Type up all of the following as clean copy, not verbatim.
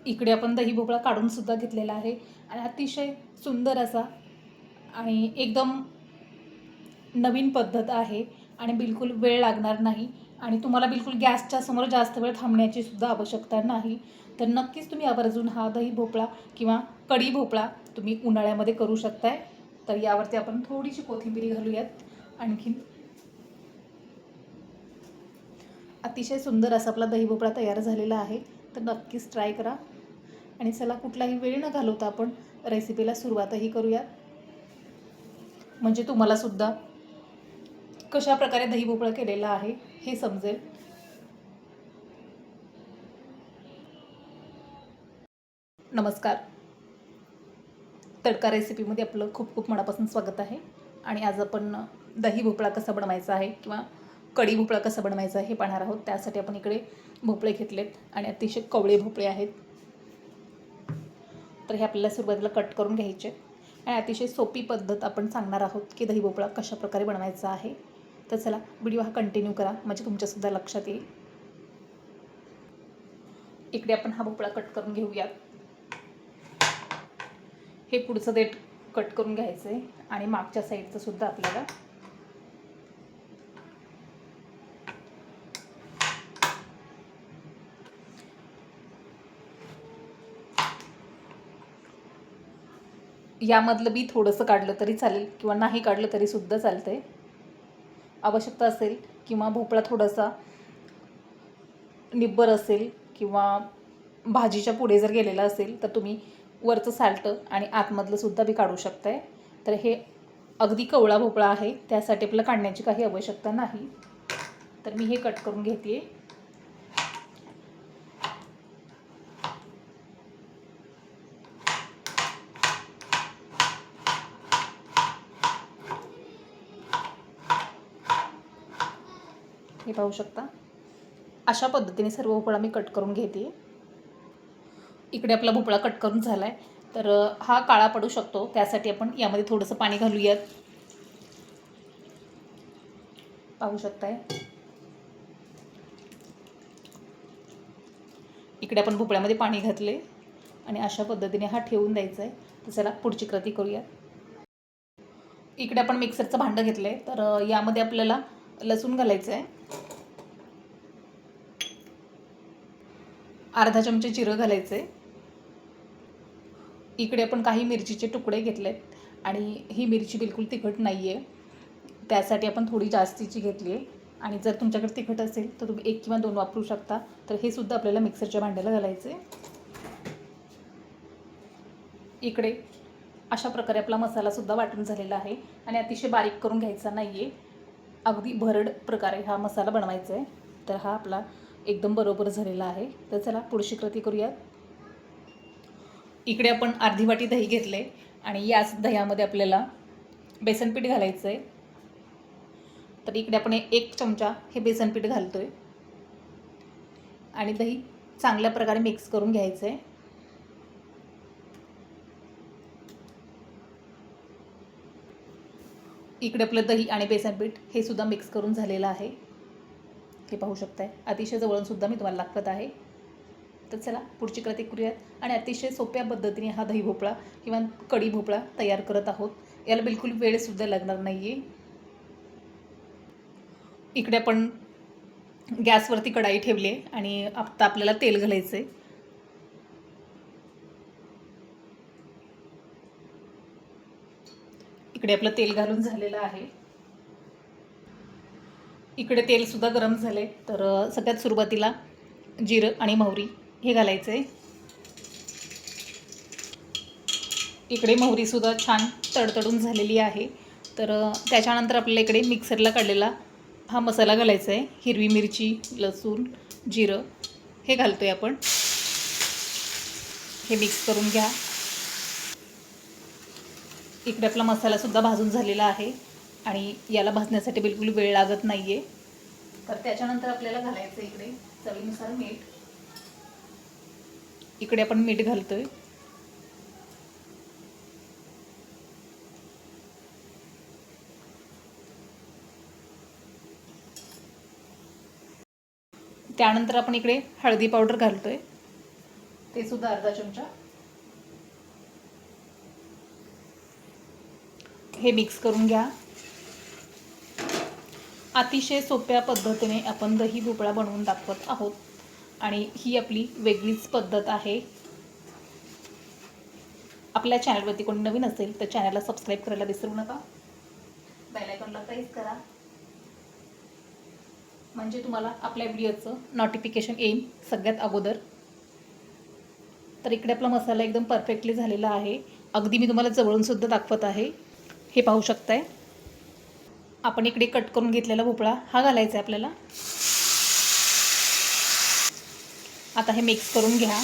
इकडे आपण दही भोपळा काढून सुद्धा घेतलेला आहे आणि अतिशय सुंदर असा आणि एकदम नवीन पद्धत आहे आणि बिलकुल वेळ लागणार नाही आणि तुम्हाला बिलकुल गॅसच्या समोर जास्त वेळ थांबण्याची सुद्धा आवश्यकता नाही. तर नक्कीच तुम्ही आवर्जून हा दही भोपळा किंवा कढी भोपळा तुम्ही उन्हाळ्यामध्ये करू शकताय. तर यावरती आपण थोडीशी कोथिंबीर घालूयात. आणखीन अतिशय सुंदर असा आपला दही भोपळा तयार झालेला आहे. तर नक्कीच ट्राय करा आणि चला कुठलाही वेळ न घालवता आपण रेसिपीला सुरुवातही करूयात. म्हणजे तुम्हाला सुद्धा कशा प्रकारे दही भोपळा केलेला आहे हे समजेल. नमस्कार. तडका रेसिपीमध्ये आपलं खूप खूप मनापासून स्वागत आहे. आणि आज आपण दही भोपळा कसा बनवायचा आहे किंवा कढी भोपळा कसा बनवायचा आहे हे पाहणार आहोत. त्यासाठी आपण इकडे भोपळे घेतलेत आणि अतिशय कवळे भोपळे आहेत. तर हे आपल्याला सुरुवातीला कट करून घ्यायचे आणि अतिशय सोपी पद्धत आपण सांगणार आहोत की दही भोपळा कशा प्रकारे बनवायचा आहे. तर चला व्हिडिओ हा कंटिन्यू करा म्हणजे तुमच्यासुद्धा लक्षात येईल. इकडे आपण हा भोपळा कट करून घेऊयात. हे पुढचं देठ कट करून घ्यायचं आहे आणि मागच्या साईडचं सुद्धा आपल्याला. यामधलं बी थोडंसं काढलं तरी चालेल किंवा नाही काढलं तरी सुद्धा चालतंय. आवश्यकता असेल किंवा भोपळा थोडासा निब्बर असेल किंवा भाजीच्या पुढे जर गेलेला असेल तर तुम्ही वरचं साल्टं आणि आतमधलं सुद्धा बी काढू शकताय. तर हे अगदी कवळा भोपळा आहे त्यासाठी आपल्याला काढण्याची काही आवश्यकता नाही. तर मी हे कट करून घेते. हे पाहू शकता अशा पद्धतीने सर्व भोपळा मी कट करून घेते. इकडे आपला भोपळा कट करून झाला आहे. तर हा काळा पडू शकतो त्यासाठी आपण यामध्ये थोडंसं पाणी घालूयात. पाहू शकताय इकडे आपण भोपळ्यामध्ये पाणी घातले आणि अशा पद्धतीने हा ठेवून द्यायचा आहे. तर चला पुढची कृती करूया. इकडे आपण मिक्सरचं भांडं घेतलं आहे. तर यामध्ये आपल्याला लसूण घालायचं आहे. अर्धा चमचा जिरं घालायचं आहे. इकडे आपण काही मिरचीचे तुकडे घेतलेत आणि ही मिरची बिलकुल तिखट नाही आहे त्यासाठी आपण थोडी जास्तीची घेतली आहे. आणि जर तुमच्याकडे तिखट असेल तर तुम्ही 1 किंवा 2 वापरू शकता. तर हे सुद्धा आपल्याला मिक्सरच्या भांड्याला घालायचं आहे. इकडे अशा प्रकारे आपला मसालासुद्धा वाटून झालेला आहे आणि अतिशय बारीक करून घ्यायचा नाही आहे. अगदी भरड प्रकारे हा मसाला बनवायचा आहे. तर हा आपला एकदम बरोबर झालेला आहे. तर चला पुढची कृती करूयात. इकडे आपण अर्धी वाटी दही घेतलं आहे आणि याच दह्यामध्ये आपल्याला बेसन पीठ घालायचं आहे. तर इकडे आपण 1 चमचा हे बेसन पीठ घालतो आहे आणि दही चांगल्या प्रकारे मिक्स करून घ्यायचं आहे. इकडे आपलं दही आणि बेसन पीठ हे सुद्धा मिक्स करून झालेलं आहे. हे पाहू शकताय अतिशय जवळूनसुद्धा मी तुम्हाला दाखवत आहे. तर चला पुढची कृती करूयात आणि अतिशय सोप्या पद्धतीने हा दही भोपळा किंवा कढी भोपळा तयार करत आहोत. याला बिलकुल वेळसुद्धा लागणार नाही आहे. इकडे आपण गॅसवरती कढाई ठेवली आहे आणि आता आपल्याला तेल घालायचं आहे. इकडे आपलं तेल घालून झालेलं आहे. इकडे तेलसुद्धा गरम झाले. तर सगळ्यात सुरुवातीला जिरं आणि मोहरी हे घालायचं आहे. इकडे मोहरीसुद्धा छान तडतडून झालेली आहे. तर त्याच्यानंतर आपल्याला इकडे मिक्सरला काढलेला हा मसाला घालायचा आहे. हिरवी मिरची, लसूण, जिरं हे घालतो आहे आपण. हे मिक्स करून घ्या. इकडे आपला मसालासुद्धा भाजून झालेला आहे आणि याला भाजण्यासाठी बिलकुल वेळ लागत नाही आहे. तर त्याच्यानंतर आपल्याला घालायचं इकडे चवीनुसार मीठ. इकडे आपण मीठ घालतो आहे. त्यानंतर आपण इकडे हळदी पावडर घालतो आहे. ते सुद्धा अर्धा चमचा. हे मिक्स करून घ्या. अतिशय सोप्या पद्धतीने आपण दही भोपळा बनवून दाखवत आहोत आणि ही आपली वेगळीच पद्धत आहे. आपल्या चॅनलवरती कोणी नवीन असेल तर चॅनलला सबस्क्राईब करायला विसरू नका. बेल आयकॉनला प्रेस करा म्हणजे तुम्हाला आपल्या व्हिडिओचं नोटिफिकेशन येईल सगळ्यात अगोदर. तर इकडे आपला मसाला एकदम परफेक्टली झालेला आहे. अगदी मी तुम्हाला जवळून सुद्धा दाखवत आहे. हे पाहू शकताय. आपण इकडे कट करून घेतलेला भोपळा हा घालायचा आहे आपल्याला. आता हे मिक्स करून घ्या.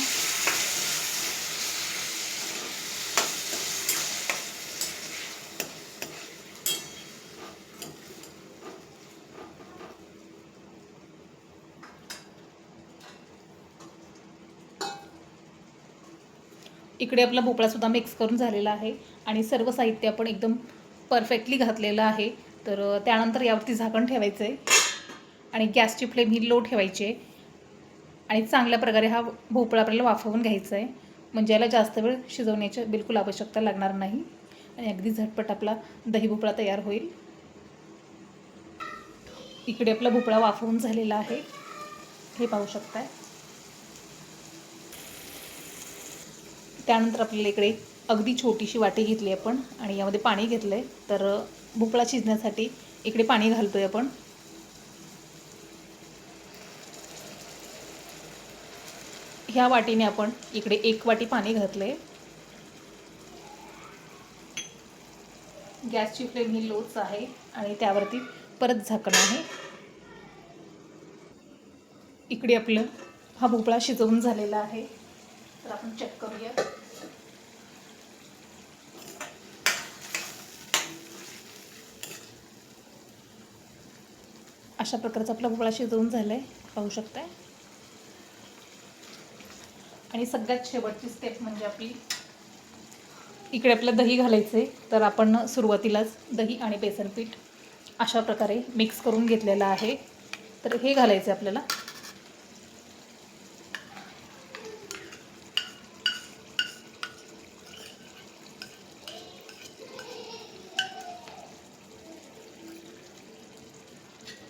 इकडे आपला भोपळासुद्धा मिक्स करून झालेला आहे आणि सर्व साहित्य आपण एकदम परफेक्टली घातलेलं आहे. तर त्यानंतर यावरती झाकण ठेवायचं आहे आणि गॅसची फ्लेम ही लो ठेवायची आहे आणि चांगल्या प्रकारे हा भोपळा आपल्याला वाफवून घ्यायचा आहे. म्हणजे याला जास्त वेळ शिजवण्याची बिलकुल आवश्यकता लागणार नाही आणि अगदी झटपट आपला दही भोपळा तयार होईल. इकडे आपला भोपळा वाफवून झालेला आहे. हे पाहू शकताय. त्यानंतर आपल्याला इकडे अगदी छोटीशी वाटी घेतली आपण आणि यामध्ये पाणी घेतलं आहे. तर भोपळा शिजण्यासाठी इकडे पाणी घालतो आहे आपण. ह्या वाटीने आपण इकडे 1 वाटी पाणी घातलं आहे. गॅसची फ्लेम ही लोच आहे आणि त्यावरती परत झाकण आहे. इकडे आपलं हा भोपळा शिजवून झालेला आहे. तर आपण चेक करूया. अशा प्रकारचा आपला भोपळा शिजवून झाला आहे. पाहू शकताय. आणि सगळ्यात शेवटची स्टेप म्हणजे आपली इकडे आपलं दही घालायचं आहे. तर आपण सुरुवातीलाच दही आणि बेसन पीठ अशा प्रकारे मिक्स करून घेतलेलं आहे. तर हे घालायचं आहे आपल्याला.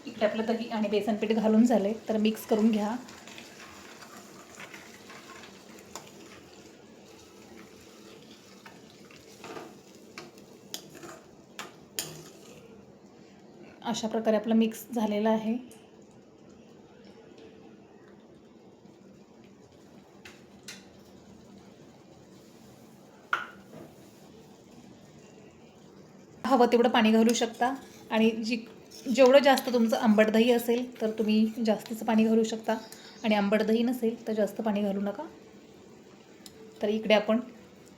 इकडे आपलं दही आणि बेसन पीठ घालून झाले. तर मिक्स करून घ्या. अशा प्रकारे आपलं मिक्स झालेलं आहे. हवं तेवढं पाणी घालू शकता आणि जेवढं जास्त तुमचं आंबट दही असेल तर तुम्ही जास्तीचं पाणी घालू शकता आणि आंबट दही नसेल तर जास्त पाणी घालू नका. तर इकडे आपण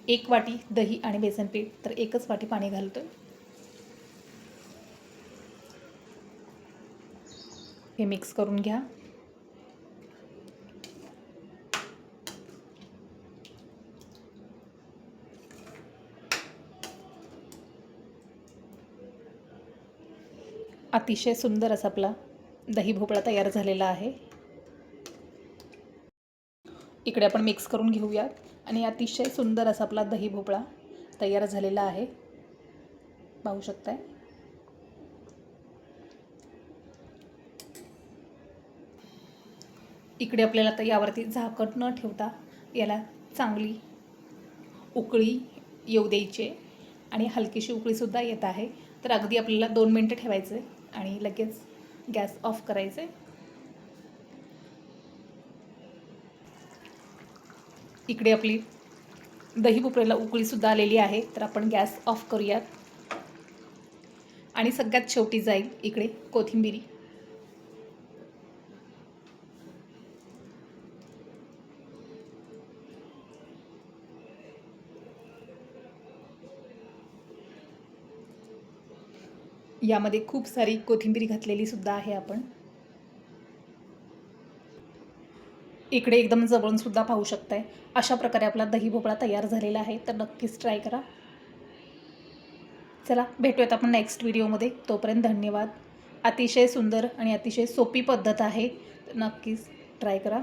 1 वाटी दही आणि बेसन पीठ तर 1च वाटी पाणी घालतोय. हे मिक्स करून घ्या. अतिशय सुंदर असा आपला दही भोपळा तयार झालेला आहे. इकडे आपण मिक्स करून घेऊयात आणि अतिशय सुंदर असा आपला दही भोपळा तयार झालेला आहे. पाहू शकताय. इकडे आपल्याला आता यावरती झाकण न ठेवता याला चांगली उकळी येऊ द्यायची आणि हलकीशी उकळीसुद्धा येत आहे. तर अगदी आपल्याला 2 मिनटं ठेवायचं आहे आणि लगेच गॅस ऑफ करायचं आहे. इकडे आपली दही भोपळ्याला उकळीसुद्धा आलेली आहे. तर आपण गॅस ऑफ करूयात आणि सगळ्यात शेवटी जाईल इकडे कोथिंबीर. यामध्ये खूप सारी कोथिंबीर घातलेली सुद्धा आहे आपण. इकडे एकदम जवळून सुद्धा पाहू शकताय. अशा प्रकारे आपला दही भोपळा तयार झालेला आहे. तर नक्कीच ट्राय करा. चला भेटूयात आपण नेक्स्ट व्हिडिओमध्ये. तोपर्यंत धन्यवाद. अतिशय सुंदर आणि अतिशय सोपी पद्धत आहे. तर नक्कीच ट्राय करा.